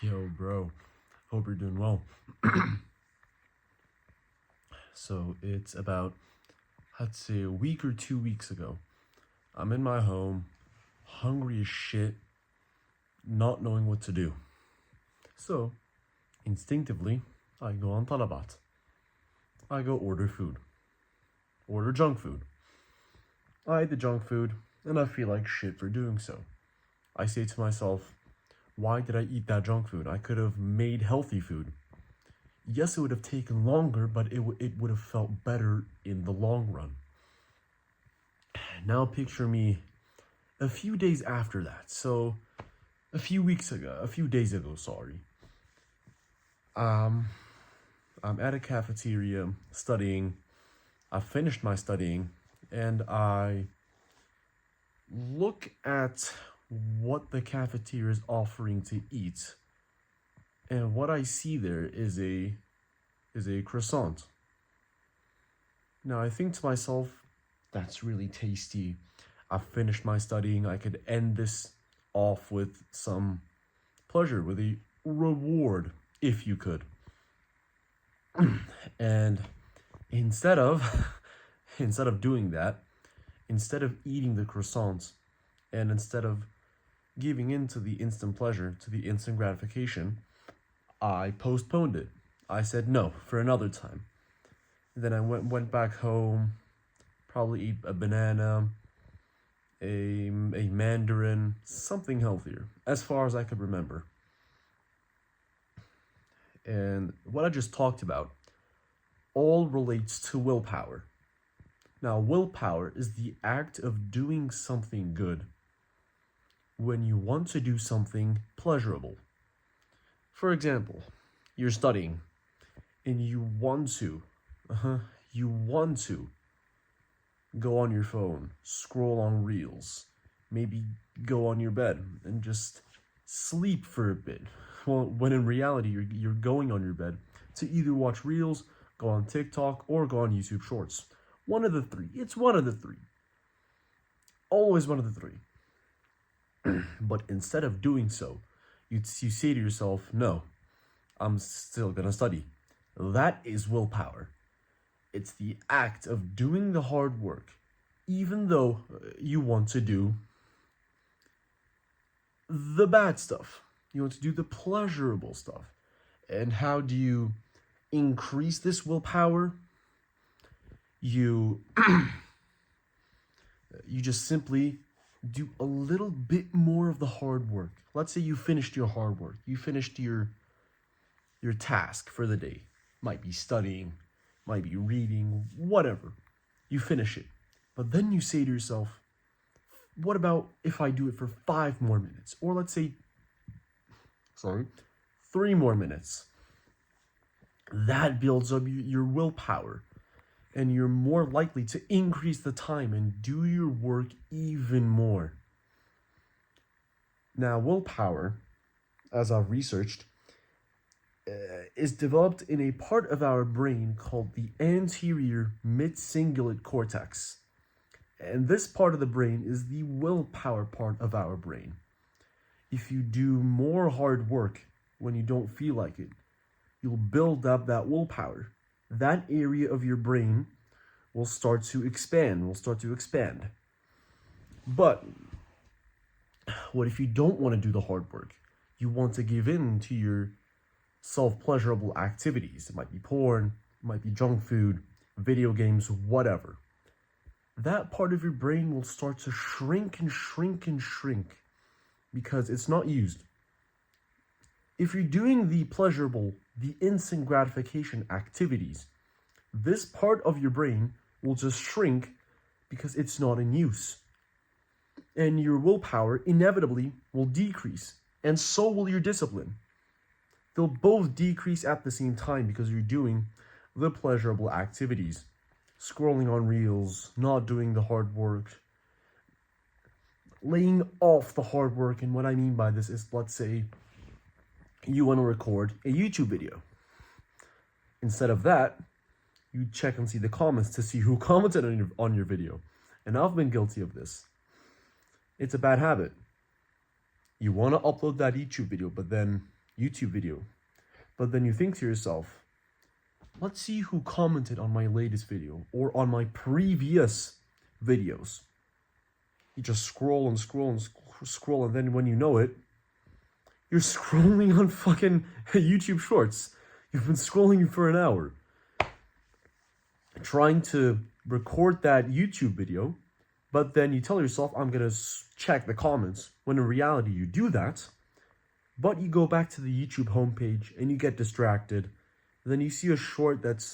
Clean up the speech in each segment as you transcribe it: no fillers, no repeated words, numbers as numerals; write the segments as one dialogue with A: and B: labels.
A: Yo, bro. Hope you're doing well. So it's about, I'd say, a week or 2 weeks ago. I'm in my home, hungry as shit, not knowing what to do. So, instinctively, I go on Talabat. I go order food. Order junk food. I eat the junk food, and I feel like shit for doing so. I say to myself, why did I eat that junk food? I could have made healthy food. Yes, it would have taken longer, but it would have felt better in the long run. Now picture me a few days after that. So, a few days ago, sorry. I'm at a cafeteria studying. I finished my studying, and I look at what the cafeteria is offering to eat. And what I see there is a croissant. Now I think to myself, that's really tasty. I finished my studying. I could end this off with some pleasure, with a reward, if you could. And instead of doing that, instead of eating the croissants, and instead of giving in to the instant pleasure, to the instant gratification, I postponed it. I said no for another time. Then I went back home, probably eat a banana, a mandarin, something healthier, as far as I could remember. And what I just talked about all relates to willpower. Now, willpower is the act of doing something good when you want to do something pleasurable. For example, you're studying and you want to go on your phone, scroll on reels, maybe go on your bed and just sleep for a bit. Well, when in reality, you're going on your bed to either watch reels, go on TikTok, or go on YouTube Shorts. One of the three. It's one of the three. Always one of the three. But instead of doing so, you say to yourself, no, I'm still gonna study. That is willpower. It's the act of doing the hard work, even though you want to do the bad stuff. You want to do the pleasurable stuff. And how do you increase this willpower? You just simply do a little bit more of the hard work. Let's say you finished your hard work. You finished your task for the day. Might be studying, might be reading, whatever. You finish it. But then you say to yourself, what about if I do it for 5 more minutes? Or let's say, 3 more minutes. That builds up your willpower. And you're more likely to increase the time and do your work even more. Now, willpower, as I've researched, is developed in a part of our brain called the anterior midcingulate cortex. And this part of the brain is the willpower part of our brain. If you do more hard work when you don't feel like it, you'll build up that willpower. That area of your brain will start to expand, But what if you don't want to do the hard work? You want to give in to your self-pleasurable activities. It might be porn, it might be junk food, video games, whatever. That part of your brain will start to shrink because it's not used. If you're doing the pleasurable, the instant gratification activities, this part of your brain will just shrink because it's not in use. And your willpower inevitably will decrease, and so will your discipline. They'll both decrease at the same time because you're doing the pleasurable activities. Scrolling on reels, not doing the hard work, laying off the hard work. And what I mean by this is, let's say you want to record a YouTube video. Instead of that, you check and see the comments to see who commented on your video. And I've been guilty of this. It's a bad habit. You want to upload that YouTube video, but then YouTube video. But then you think to yourself, let's see who commented on my latest video or on my previous videos. You just scroll and scroll and scroll, and then when you know it, you're scrolling on fucking YouTube Shorts. You've been scrolling for an hour, trying to record that YouTube video, but then you tell yourself, I'm gonna check the comments, when in reality you do that, but you go back to the YouTube homepage and you get distracted. And then you see a short that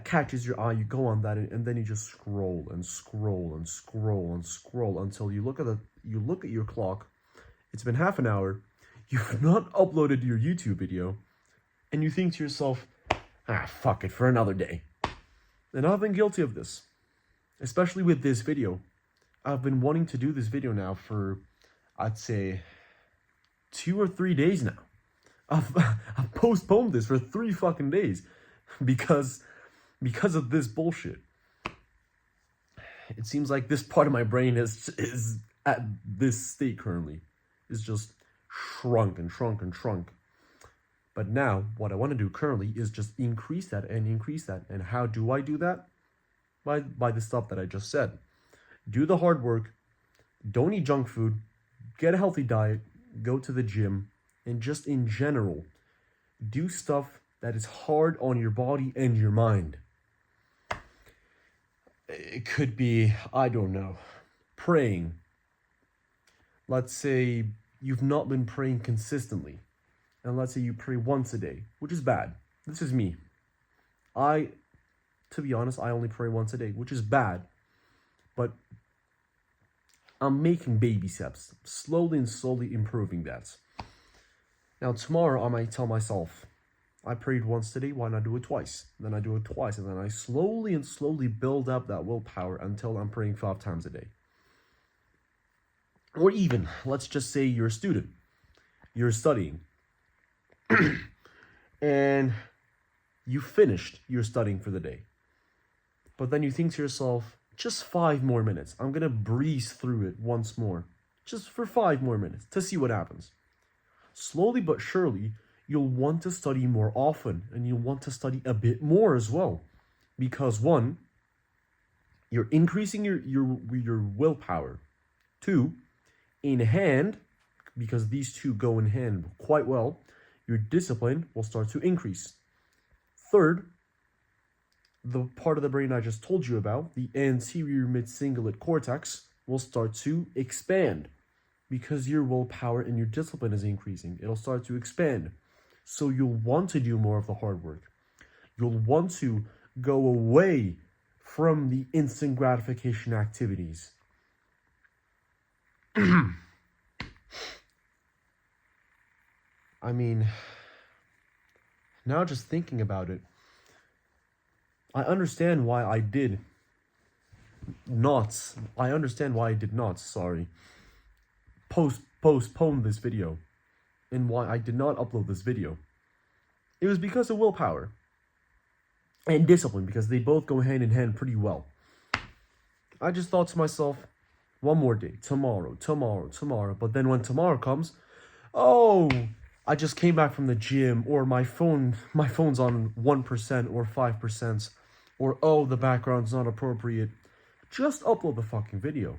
A: catches your eye, you go on that, and then you just scroll and scroll and scroll and scroll until you look at your clock. It's been half an hour. You've not uploaded your YouTube video, and you think to yourself, fuck it, for another day. And I've been guilty of this, especially with this video. I've been wanting to do this video now for, I'd say, 2 or 3 days now. I've postponed this for 3 fucking days because of this bullshit. It seems like this part of my brain is at this state currently. Is just shrunk and shrunk and shrunk. But now, what I want to do currently is just increase that and increase that. And how do I do that? By the stuff that I just said. Do the hard work. Don't eat junk food. Get a healthy diet. Go to the gym. And just in general, do stuff that is hard on your body and your mind. It could be, I don't know, praying. Let's say you've not been praying consistently. And let's say you pray once a day, which is bad. This is me. To be honest, I only pray once a day, which is bad. But I'm making baby steps, slowly and slowly improving that. Now tomorrow I might tell myself, I prayed once today, why not do it twice? Then I do it twice, and then I slowly and slowly build up that willpower until I'm praying 5 times a day. Or even, let's just say you're a student, you're studying, and you finished your studying for the day. But then you think to yourself, just 5 more minutes. I'm going to breeze through it once more, just for 5 more minutes to see what happens. Slowly but surely, you'll want to study more often, and you'll want to study a bit more as well. Because 1, you're increasing your willpower. 2, in hand, because these two go in hand quite well, your discipline will start to increase. 3rd, the part of the brain I just told you about, the anterior mid-cingulate cortex, will start to expand because your willpower and your discipline is increasing. It'll start to expand. So you'll want to do more of the hard work. You'll want to go away from the instant gratification activities. I mean, now just thinking about it, I understand why I did not, postpone this video, and why I did not upload this video. It was because of willpower and discipline, because they both go hand in hand pretty well. I just thought to myself, one more day, tomorrow, but then when tomorrow comes, I just came back from the gym, or my phone's on 1% or 5%, or the background's not appropriate. Just upload the fucking video.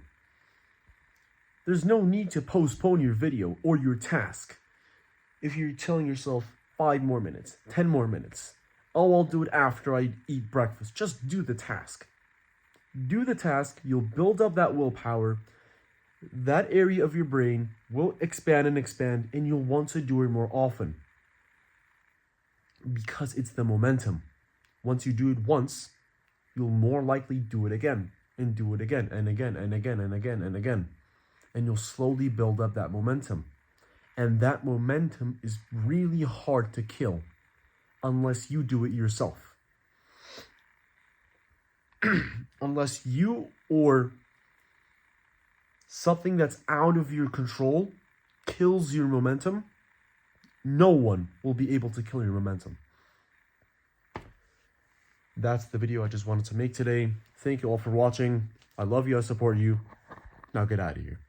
A: There's no need to postpone your video or your task. If you're telling yourself 5 more minutes, 10 more minutes, I'll do it after I eat breakfast. Just do the task. Do the task, you'll build up that willpower. That area of your brain will expand, and you'll want to do it more often. Because it's the momentum. Once you do it once, you'll more likely do it again, and do it again, and again, and again, and again, and again. And you'll slowly build up that momentum. And that momentum is really hard to kill unless you do it yourself. Unless you or something that's out of your control kills your momentum, no one will be able to kill your momentum. That's the video I just wanted to make today. Thank you all for watching. I love you. I support you. Now get out of here.